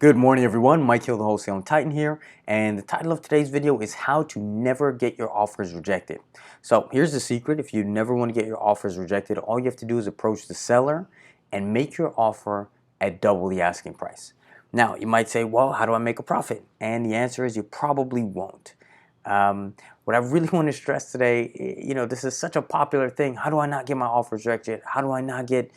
Good morning, everyone. Mike Hill, the Wholesale Titan here, and the title of today's video is how to never get your offers rejected. So here's the secret. If you never want to get your offers rejected, all you have to do is approach the seller and make your offer at double the asking price. Now, you might say, well, how do I make a profit? And the answer is you probably won't. What I really want to stress today, this is such a popular thing. How do I not get my offers rejected? How do I not get,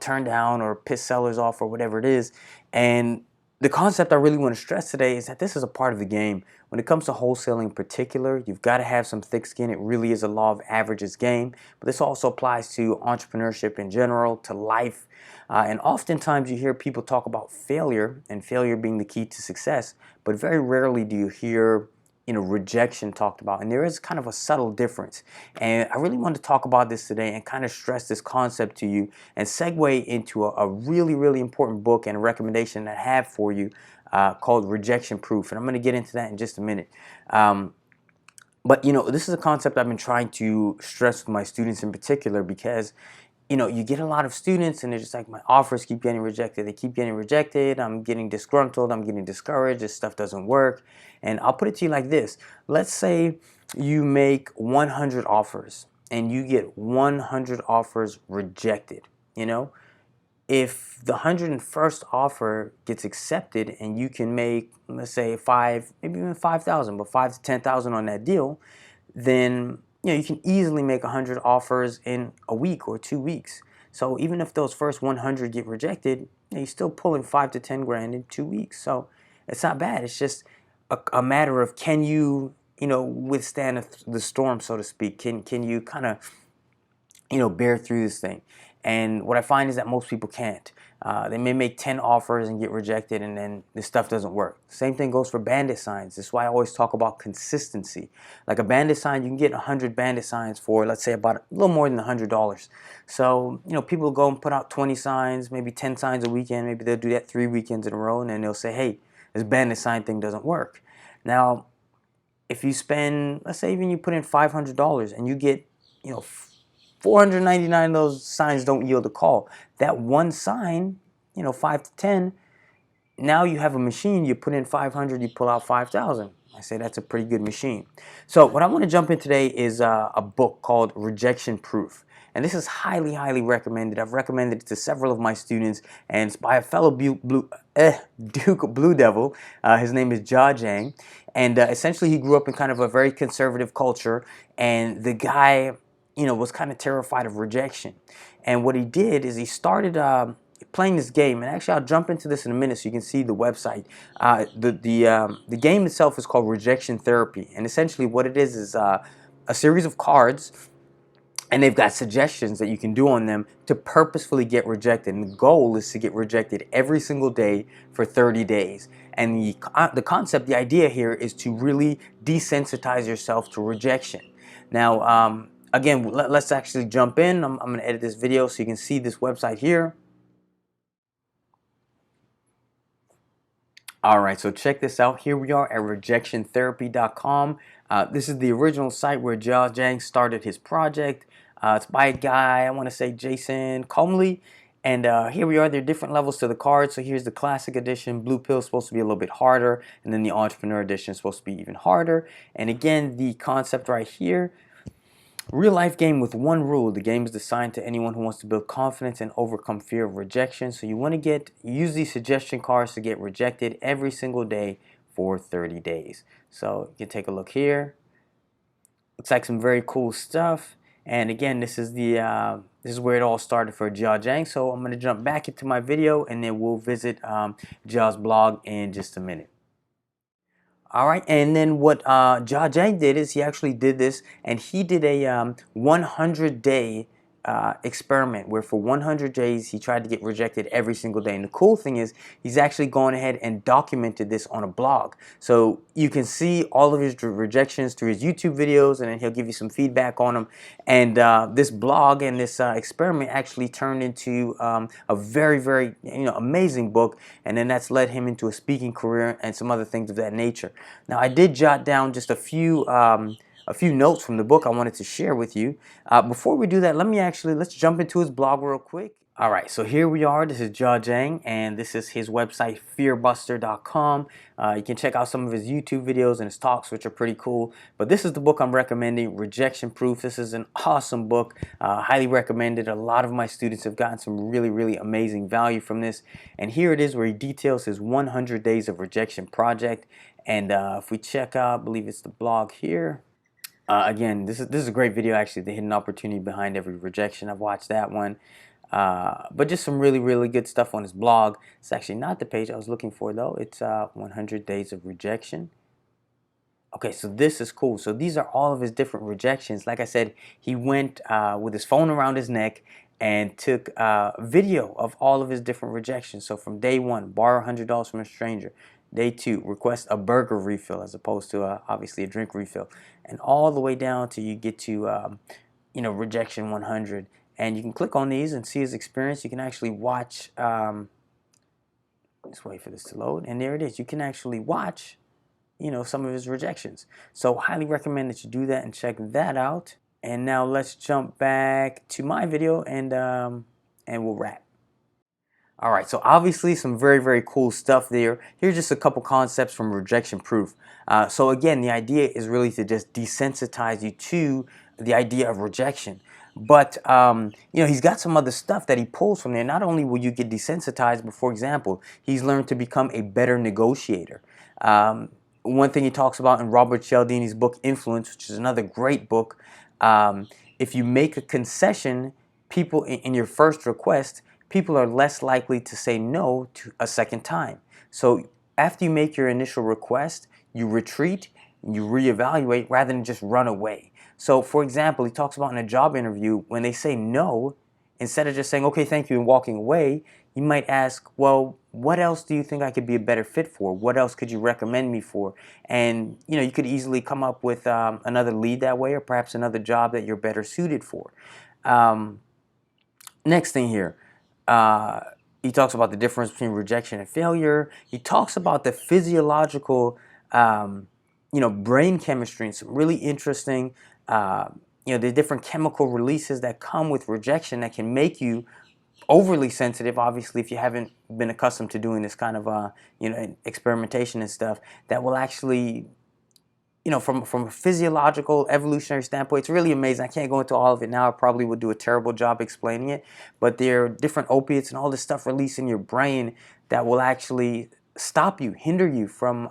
turned down or piss sellers off or whatever it is? And the concept I really want to stress today is that this is a part of the game. When it comes to wholesaling in particular, you've got to have some thick skin. It really is a law of averages game. But this also applies to entrepreneurship in general, to life. And oftentimes you hear people talk about failure and failure being the key to success. But very rarely do you hear rejection talked about, and there is kind of a subtle difference. And I really wanted to talk about this today and kind of stress this concept to you and segue into a really, really important book and a recommendation that I have for you called Rejection Proof. And I'm going to get into that in just a minute. But this is a concept I've been trying to stress with my students in particular because you get a lot of students and they're just like, my offers keep getting rejected. They keep getting rejected. I'm getting disgruntled. I'm getting discouraged. This stuff doesn't work. And I'll put it to you like this. Let's say you make 100 offers and you get 100 offers rejected. If the 101st offer gets accepted and you can make, let's say, maybe even 5,000, but 5 to 10,000 on that deal, then you can easily make 100 offers in a week or 2 weeks. So even if those first 100 get rejected, you're still pulling 5 to 10 grand in 2 weeks. So it's not bad. It's just a matter of, can you, withstand the storm, so to speak? Can you kind of, bear through this thing? And what I find is that most people can't. They may make 10 offers and get rejected, and then this stuff doesn't work. Same thing goes for bandit signs. That's why I always talk about consistency. Like a bandit sign, you can get 100 bandit signs for, let's say, about a little more than $100. So, people go and put out 20 signs, maybe 10 signs a weekend. Maybe they'll do that 3 weekends in a row, and then they'll say, hey, this bandit sign thing doesn't work. Now, if you spend, let's say even you put in $500 and you get, 499 of those signs don't yield a call. That one sign, 5 to 10, now you have a machine, you put in 500, you pull out 5,000. I say that's a pretty good machine. So what I want to jump in today is a book called Rejection Proof. And this is highly, highly recommended. I've recommended it to several of my students, and it's by a fellow Duke Blue Devil. His name is Ja Jang. And essentially he grew up in kind of a very conservative culture, and the guy was kind of terrified of rejection. And what he did is he started playing this game. And actually, I'll jump into this in a minute so you can see the website. The game itself is called Rejection Therapy. And essentially what it is a series of cards, and they've got suggestions that you can do on them to purposefully get rejected. And the goal is to get rejected every single day for 30 days. And the concept, the idea here is to really desensitize yourself to rejection. Now, again, let's actually jump in. I'm going to edit this video so you can see this website here. All right, so check this out. Here we are at rejectiontherapy.com. This is the original site where Ja Jang started his project. It's by a guy, I want to say Jason Comley. And here we are. There are different levels to the card. So here's the classic edition. Blue pill is supposed to be a little bit harder. And then the entrepreneur edition is supposed to be even harder. And again, the concept right here. Real life game with one rule. The game is designed to anyone who wants to build confidence and overcome fear of rejection. So you want to use these suggestion cards to get rejected every single day for 30 days. So you can take a look here. Looks like some very cool stuff. And again, this is where it all started for Ja Jang. So I'm going to jump back into my video and then we'll visit Ja's blog in just a minute. All right, and then what Ja Jang did is he actually did this, and he did a 100-day experiment where for 100 days he tried to get rejected every single day. And the cool thing is he's actually gone ahead and documented this on a blog. So you can see all of his rejections through his YouTube videos, and then he'll give you some feedback on them. And this blog and this experiment actually turned into a very, very amazing book. And then that's led him into a speaking career and some other things of that nature. Now, I did jot down just a few notes from the book I wanted to share with you. Before we do that, let's jump into his blog real quick. All right, so here we are. This is Jia Zhang, and this is his website, fearbuster.com. You can check out some of his YouTube videos and his talks, which are pretty cool. But this is the book I'm recommending, Rejection Proof. This is an awesome book, highly recommended. A lot of my students have gotten some really, really amazing value from this. And here it is where he details his 100 Days of Rejection project. And if we check out, I believe it's the blog here. Again, this is a great video, actually, the hidden opportunity behind every rejection. I've watched that one. But just some really, really good stuff on his blog. It's actually not the page I was looking for, though. It's 100 Days of Rejection. Okay, so this is cool. So these are all of his different rejections. Like I said, he went with his phone around his neck and took video of all of his different rejections. So from day one, borrow $100 from a stranger. Day two, request a burger refill as opposed to obviously a drink refill. And all the way down till you get to, rejection 100. And you can click on these and see his experience. You can actually watch, let's wait for this to load. And there it is. You can actually watch, some of his rejections. So highly recommend that you do that and check that out. And now let's jump back to my video and we'll wrap. All right, so obviously some very, very cool stuff there. Here's just a couple concepts from Rejection Proof. So again, the idea is really to just desensitize you to the idea of rejection. But, he's got some other stuff that he pulls from there. Not only will you get desensitized, but for example, he's learned to become a better negotiator. One thing he talks about in Robert Cialdini's book, Influence, which is another great book, if you make a concession, people in your first request, people are less likely to say no to a second time. So after you make your initial request, you retreat, you reevaluate rather than just run away. So for example, he talks about in a job interview, when they say no, instead of just saying, okay, thank you, and walking away, you might ask, well, what else do you think I could be a better fit for? What else could you recommend me for? And, you could easily come up with another lead that way, or perhaps another job that you're better suited for. Next thing here, he talks about the difference between rejection and failure. He talks about the physiological, brain chemistry and some really interesting, the different chemical releases that come with rejection that can make you overly sensitive. Obviously, if you haven't been accustomed to doing this kind of, experimentation and stuff, that will actually, from a physiological, evolutionary standpoint, it's really amazing. I can't go into all of it now. I probably would do a terrible job explaining it. But there are different opiates and all this stuff released in your brain that will actually stop you, hinder you from,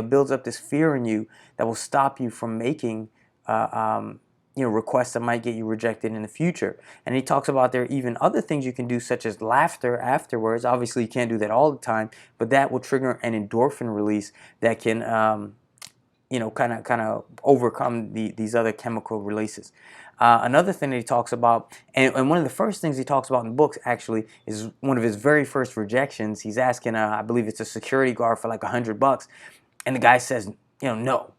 builds up this fear in you that will stop you from making, requests that might get you rejected in the future. And he talks about there are even other things you can do, such as laughter afterwards. Obviously, you can't do that all the time, but that will trigger an endorphin release that can, kind of overcome these other chemical releases. Another thing that he talks about, and one of the first things he talks about in the books actually is one of his very first rejections. He's asking, I believe it's a security guard for like $100, and the guy says, no.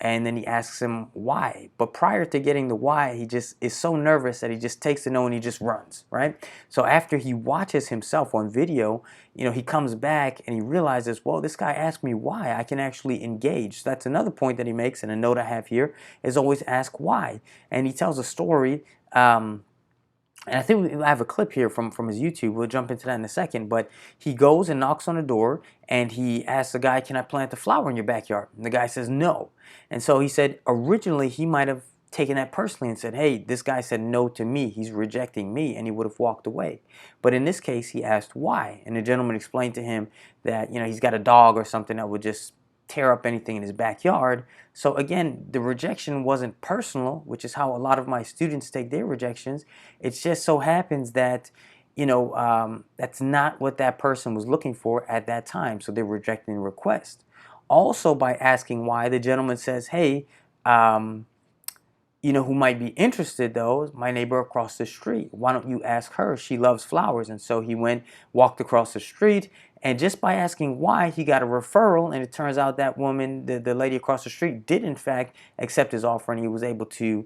And then he asks him why. But prior to getting the why, he just is so nervous that he just takes the no and he just runs, right? So after he watches himself on video, he comes back and he realizes, well, this guy asked me why. I can actually engage. So that's another point that he makes, and a note I have here is always ask why. And he tells a story, and I think I have a clip here from his YouTube. We'll jump into that in a second. But he goes and knocks on the door, and he asks the guy, can I plant a flower in your backyard? And the guy says no. And so he said originally he might have taken that personally and said, hey, this guy said no to me. He's rejecting me, and he would have walked away. But in this case, he asked why. And the gentleman explained to him that, he's got a dog or something that would just tear up anything in his backyard. So again, the rejection wasn't personal, which is how a lot of my students take their rejections. It just so happens that, that's not what that person was looking for at that time. So they're rejecting the request. Also, by asking why, the gentleman says, hey, who might be interested, though, is my neighbor across the street. Why don't you ask her? She loves flowers. And so he walked across the street, and just by asking why, he got a referral. And it turns out that woman, the lady across the street, did in fact accept his offer, and he was able to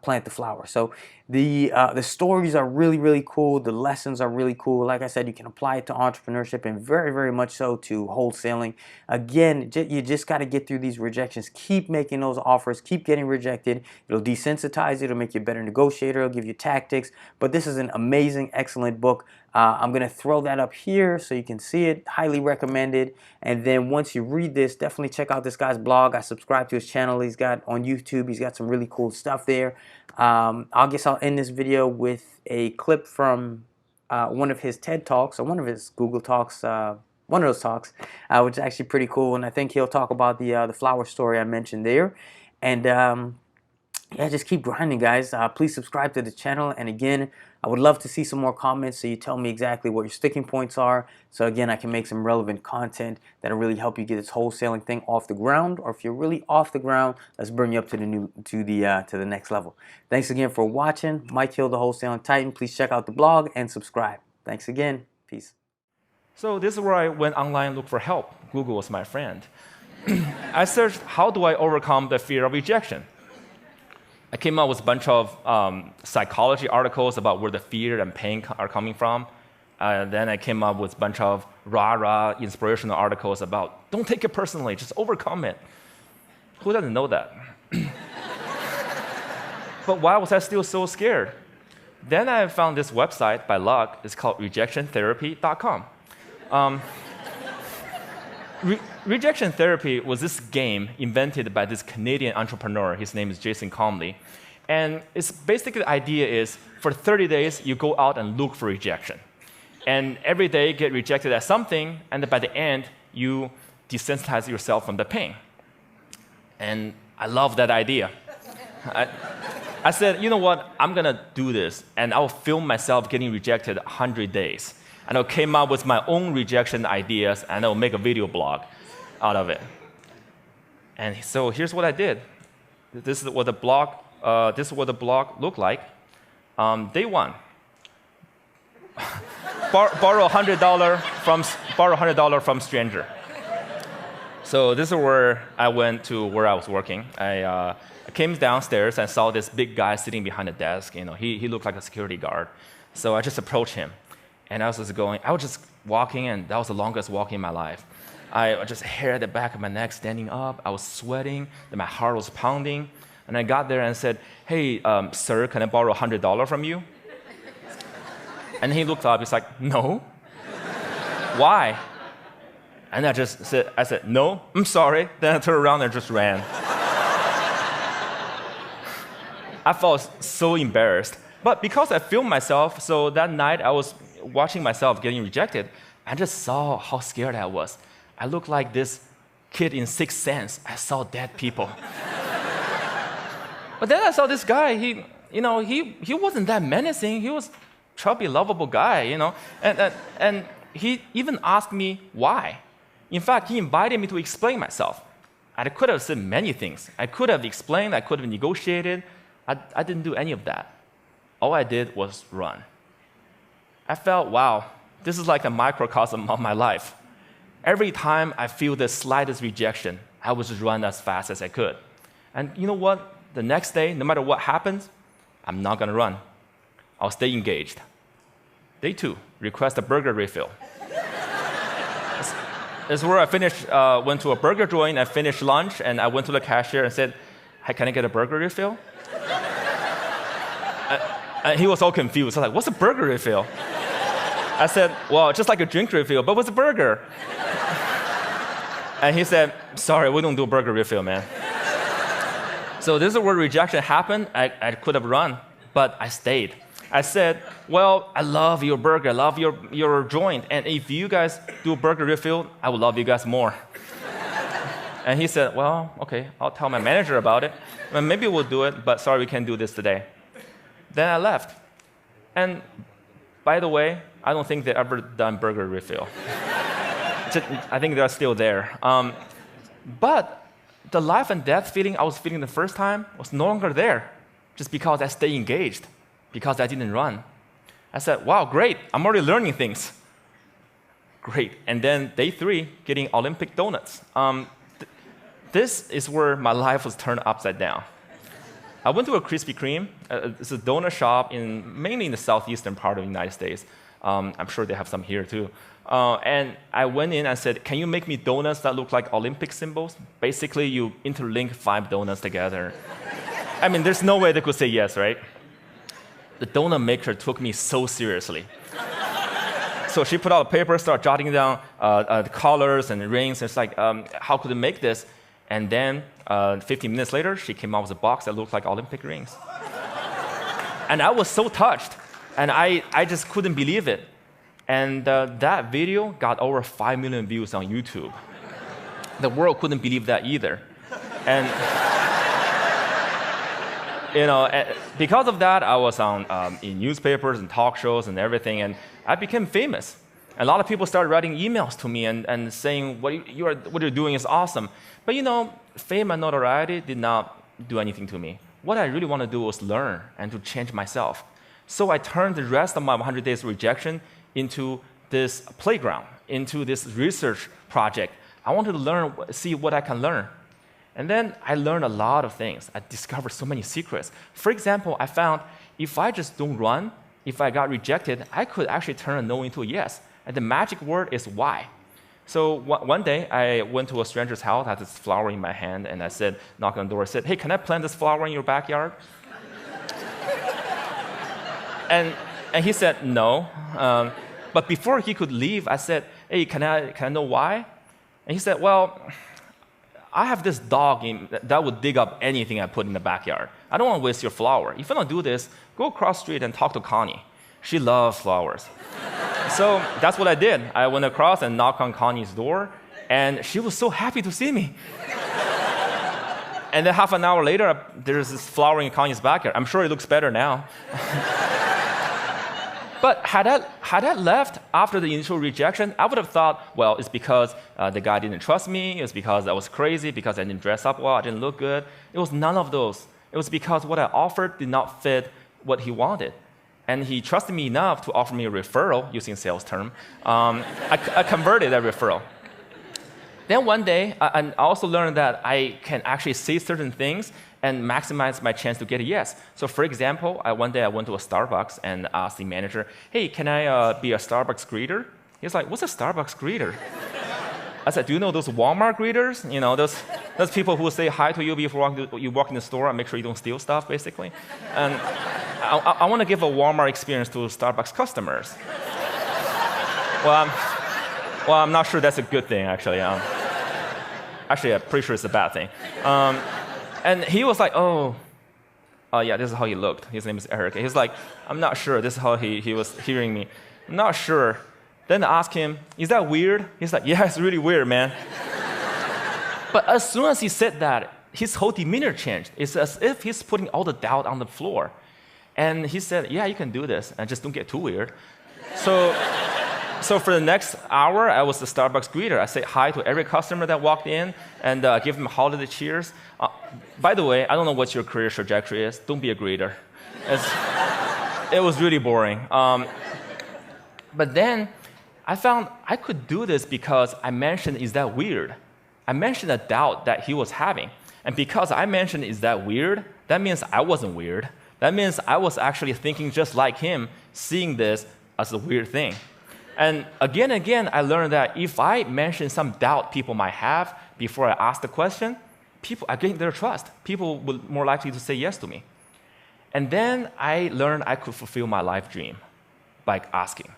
plant the flower. So the stories are really, really cool. The lessons are really cool. Like I said, you can apply it to entrepreneurship and very, very much so to wholesaling. Again, you just got to get through these rejections. Keep making those offers. Keep getting rejected. It'll desensitize you. It'll make you a better negotiator. It'll give you tactics. But this is an amazing, excellent book. I'm going to throw that up here so you can see it. Highly recommended. And then once you read this, definitely check out this guy's blog. I subscribe to his channel. He's got on YouTube. He's got some really cool stuff there. I guess I'll end this video with a clip from one of his TED Talks or one of his Google Talks, one of those talks, which is actually pretty cool. And I think he'll talk about the flower story I mentioned there. And yeah, just keep grinding, guys. Please subscribe to the channel. And again, I would love to see some more comments so you tell me exactly what your sticking points are. So again, I can make some relevant content that'll really help you get this wholesaling thing off the ground. Or if you're really off the ground, let's bring you up to the next level. Thanks again for watching. Mike Hill, the Wholesaling Titan. Please check out the blog and subscribe. Thanks again. Peace. So this is where I went online and looked for help. Google was my friend. I searched, how do I overcome the fear of rejection? I came up with a bunch of psychology articles about where the fear and pain are coming from. Then I came up with a bunch of rah-rah inspirational articles about, don't take it personally, just overcome it. Who doesn't know that? But why was I still so scared? Then I found this website by luck. It's called rejectiontherapy.com. Rejection therapy was this game invented by this Canadian entrepreneur. His name is Jason Comley. And it's basically the idea is for 30 days, you go out and look for rejection. And every day get rejected at something, and then by the end, you desensitize yourself from the pain. And I love that idea. I said, you know what, I'm going to do this, and I'll film myself getting rejected 100 days. And I came up with my own rejection ideas, and I'll make a video blog out of it. And so here's what I did. This is what the blog looked like. Day one, borrow $100 from stranger. So this is where I went to where I was working. I came downstairs and saw this big guy sitting behind the desk. You know, he looked like a security guard. So I just approached him. And I was just walking, and that was the longest walk in my life. I just hair at the back of my neck standing up. I was sweating, and my heart was pounding. And I got there and said, hey, sir, can I borrow $100 from you? And he looked up, he's like, no. Why? And I said, no, I'm sorry. Then I turned around and just ran. I felt so embarrassed. But because I filmed myself, so that night I was watching myself getting rejected, I just saw how scared I was. I looked like this kid in Sixth Sense. I saw dead people. But then I saw this guy. He wasn't that menacing. He was a chubby, lovable guy, you know. And he even asked me why. In fact, he invited me to explain myself. I could have said many things. I could have explained. I could have negotiated. I didn't do any of that. All I did was run. I felt, wow, this is like a microcosm of my life. Every time I feel the slightest rejection, I would just run as fast as I could. And you know what? The next day, no matter what happens, I'm not going to run. I'll stay engaged. Day two, request a burger refill. This is where I finished, went to a burger joint, I finished lunch, and I went to the cashier and said, hey, can I get a burger refill? And he was all confused. I was like, what's a burger refill? I said, well, just like a drink refill, but what's a burger? And he said, sorry, we don't do burger refill, man. So this is where rejection happened. I could have run, but I stayed. I said, well, I love your burger, I love your joint, and if you guys do burger refill, I would love you guys more. And he said, well, okay, I'll tell my manager about it. Well, maybe we'll do it, but sorry, we can't do this today. Then I left. And by the way, I don't think they ever done burger refill. I think they're still there. But the life and death feeling I was feeling the first time was no longer there, just because I stayed engaged, because I didn't run. I said, wow, great, I'm already learning things. Great. And then day three, getting Olympic donuts. This is where my life was turned upside down. I went to a Krispy Kreme. It's a donut shop mainly in the southeastern part of the United States. I'm sure they have some here too. And I went in and said, can you make me donuts that look like Olympic symbols? Basically, you interlink 5 donuts together. I mean, there's no way they could say yes, right? The donut maker took me so seriously. So she put out a paper, started jotting down the colors and the rings. And it's like, how could I make this? And then 15 minutes later, she came out with a box that looked like Olympic rings. And I was so touched. And I just couldn't believe it. And that video got over 5 million views on YouTube. The world couldn't believe that either. And because of that, I was on in newspapers and talk shows and everything, and I became famous. A lot of people started writing emails to me and saying, what you're doing is awesome. But fame and notoriety did not do anything to me. What I really want to do was learn and to change myself. So I turned the rest of my 100 days of rejection into this playground, into this research project. I wanted to learn, see what I can learn. And then I learned a lot of things. I discovered so many secrets. For example, I found if I just don't run, if I got rejected, I could actually turn a no into a yes. And the magic word is why. So one day, I went to a stranger's house, I had this flower in my hand, and I said, knocked on the door, I said, hey, can I plant this flower in your backyard? and he said, no. But before he could leave, I said, hey, can I know why? And he said, well, I have this dog that would dig up anything I put in the backyard. I don't want to waste your flower. If you don't do this, go across the street and talk to Connie. She loves flowers. So that's what I did. I went across and knocked on Connie's door, and she was so happy to see me. And then half an hour later, there's this flower in Connie's backyard. I'm sure it looks better now. But had I left after the initial rejection, I would have thought, well, it's because the guy didn't trust me, it's because I was crazy, because I didn't dress up well, I didn't look good. It was none of those. It was because what I offered did not fit what he wanted. And he trusted me enough to offer me a referral, using sales term. I converted that referral. Then one day, I also learned that I can actually say certain things and maximize my chance to get a yes. So for example, one day I went to a Starbucks and asked the manager, hey, can I be a Starbucks greeter? He's like, what's a Starbucks greeter? I said, do you know those Walmart greeters? Those people who say hi to you before you walk in the store and make sure you don't steal stuff, basically. And I want to give a Walmart experience to Starbucks customers. Well, I'm not sure that's a good thing, actually. Actually, I'm pretty sure it's a bad thing. And he was like, oh, yeah, this is how he looked. His name is Eric. He's like, I'm not sure. This is how he was hearing me. I'm not sure. Then I asked him, is that weird? He's like, yeah, it's really weird, man. But as soon as he said that, his whole demeanor changed. It's as if he's putting all the doubt on the floor. And he said, yeah, you can do this, and just don't get too weird. So for the next hour, I was the Starbucks greeter. I said hi to every customer that walked in and give them holiday cheers. By the way, I don't know what your career trajectory is. Don't be a greeter. It was really boring. But then I found I could do this because I mentioned, is that weird? I mentioned a doubt that he was having. And because I mentioned, is that weird? That means I wasn't weird. That means I was actually thinking just like him, seeing this as a weird thing. And again, I learned that if I mention some doubt people might have before I ask the question, I gain their trust. People will more likely to say yes to me. And then I learned I could fulfill my life dream by asking.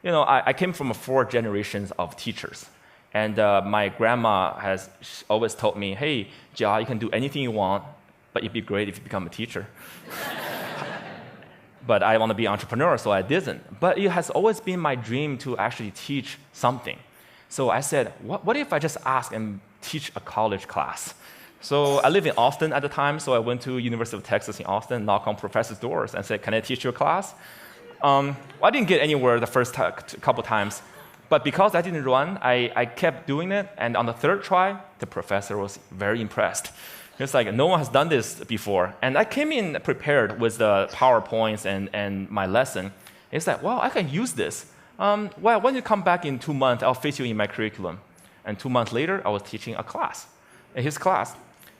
I came from 4 generations of teachers. And my grandma has always told me, hey, Jia, you can do anything you want, but it'd be great if you become a teacher. But I want to be an entrepreneur, so I didn't. But it has always been my dream to actually teach something. So I said, what if I just ask and teach a college class? So I lived in Austin at the time, so I went to University of Texas in Austin, knocked on professors' doors, and said, can I teach your class? Well, I didn't get anywhere the first couple times. But because I didn't run, I kept doing it. And on the 3rd try, the professor was very impressed. It's like, no one has done this before. And I came in prepared with the PowerPoints and my lesson. It's like, well, I can use this. Well, when you come back in 2 months, I'll fit you in my curriculum. And 2 months later, I was teaching a class, his class.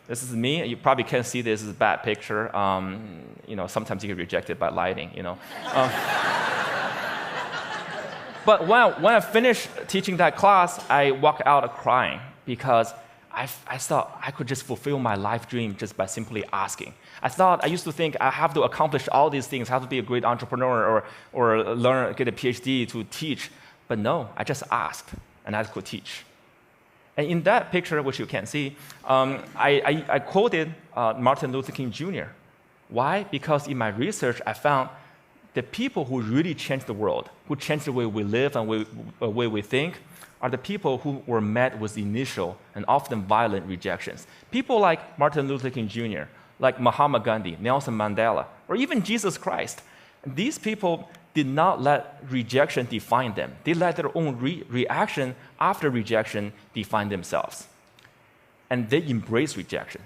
This is me. You probably can't see this. This is a bad picture. Sometimes you get rejected by lighting, But when I finished teaching that class, I walked out crying because I thought I could just fulfill my life dream just by simply asking. I used to think I have to accomplish all these things, I have to be a great entrepreneur or get a PhD to teach. But no, I just asked, and I could teach. And in that picture, which you can see, I quoted Martin Luther King Jr. Why? Because in my research, I found the people who really changed the world, who changed the way we live and the way we think, are the people who were met with initial and often violent rejections. People like Martin Luther King Jr., like Mahatma Gandhi, Nelson Mandela, or even Jesus Christ. These people did not let rejection define them. They let their own reaction after rejection define themselves. And they embrace rejection.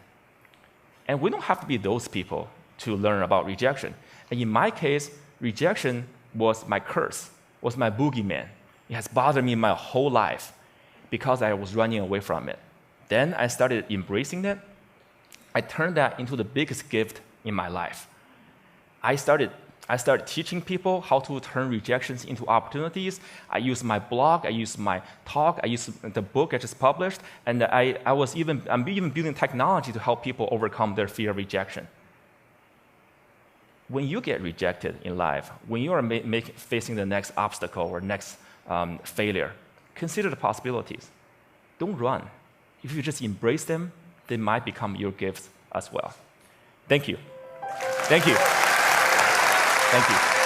And we don't have to be those people to learn about rejection. And in my case, rejection was my curse, was my boogeyman. It has bothered me my whole life because I was running away from it. Then I started embracing it. I turned that into the biggest gift in my life. I started teaching people how to turn rejections into opportunities. I used my blog, I used my talk, I used the book I just published, and I'm even building technology to help people overcome their fear of rejection. When you get rejected in life, when you are facing the next obstacle or next failure, consider the possibilities. Don't run. If you just embrace them, they might become your gifts as well. Thank you. Thank you. Thank you.